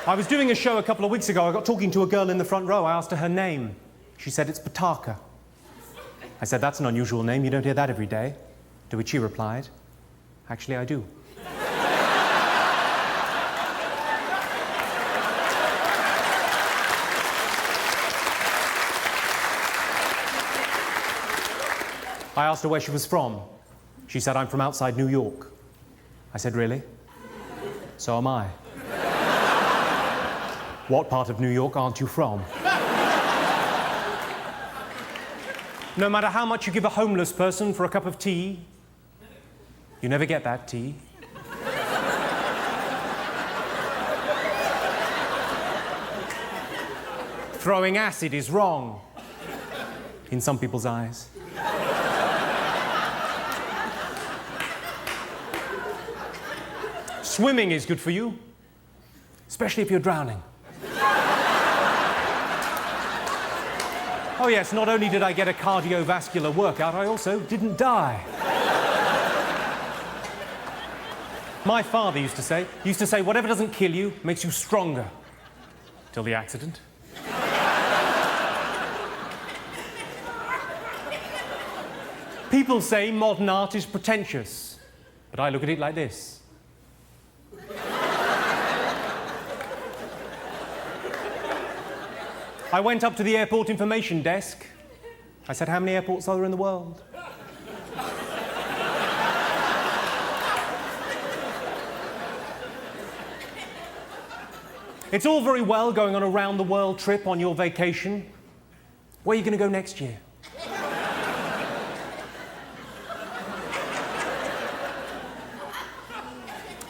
I was doing a show a couple of weeks ago. I got talking to a girl in the front row. I asked her name. She said, it's Pataka. I said, that's an unusual name. You don't hear that every day. To which she replied, actually, I do. I asked her where she was from. She said, I'm from outside New York. I said, really? So am I. What part of New York aren't you from? No matter how much you give a homeless person for a cup of tea, you never get that tea. Throwing acid is wrong, in some people's eyes. Swimming is good for you, especially if you're drowning. Oh yes, not only did I get a cardiovascular workout, I also didn't die. My father used to say, whatever doesn't kill you makes you stronger. Till the accident. People say modern art is pretentious, but I look at it like this. I went up to the airport information desk. I said, how many airports are there in the world? It's all very well going on a round-the-world trip on your vacation. Where are you going to go next year?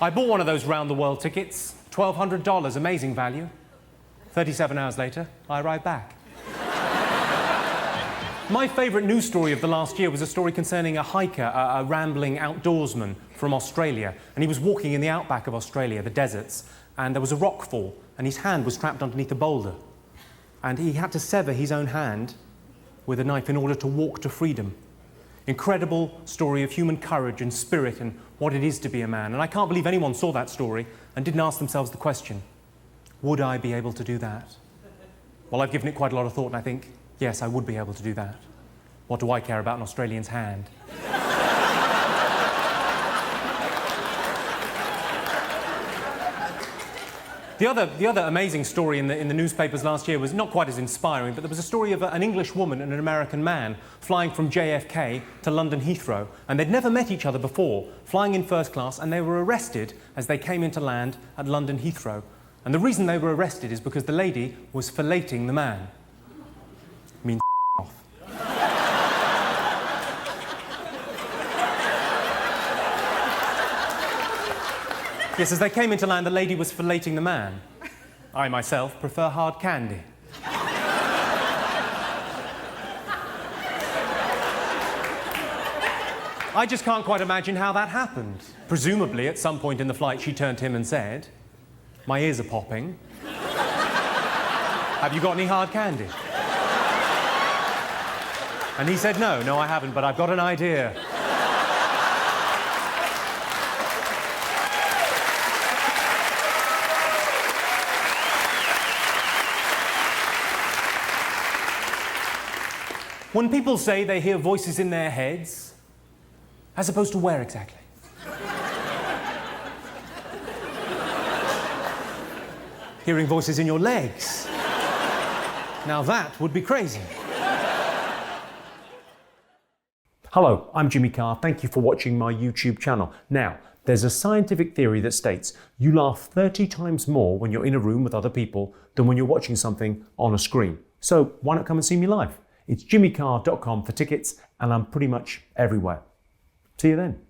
I bought one of those round-the-world tickets, $1,200, amazing value. 37 hours later, I arrived back. My favourite news story of the last year was a story concerning a hiker, a rambling outdoorsman from Australia. And he was walking in the outback of Australia, the deserts, and there was a rock fall, and his hand was trapped underneath a boulder. And he had to sever his own hand with a knife in order to walk to freedom. Incredible story of human courage and spirit and what it is to be a man. And I can't believe anyone saw that story and didn't ask themselves the question, would I be able to do that? Well, I've given it quite a lot of thought, and I think, yes, I would be able to do that. What do I care about an Australian's hand? The other amazing story in the newspapers last year was not quite as inspiring, but there was a story of an English woman and an American man flying from JFK to London Heathrow, and they'd never met each other before, flying in first class, and they were arrested as they came into land at London Heathrow. And the reason they were arrested is because the lady was filleting the man. I mean, off. Yes, as they came into land, the lady was filleting the man. I, myself, prefer hard candy. I just can't quite imagine how that happened. Presumably, at some point in the flight, she turned to him and said, my ears are popping. Have you got any hard candy? And he said, no, I haven't, but I've got an idea. When people say they hear voices in their heads, as opposed to where exactly? Hearing voices in your legs. Now that would be crazy. Hello, I'm Jimmy Carr. Thank you for watching my YouTube channel. Now, there's a scientific theory that states you laugh 30 times more when you're in a room with other people than when you're watching something on a screen. So why not come and see me live? It's jimmycarr.com for tickets, and I'm pretty much everywhere. See you then.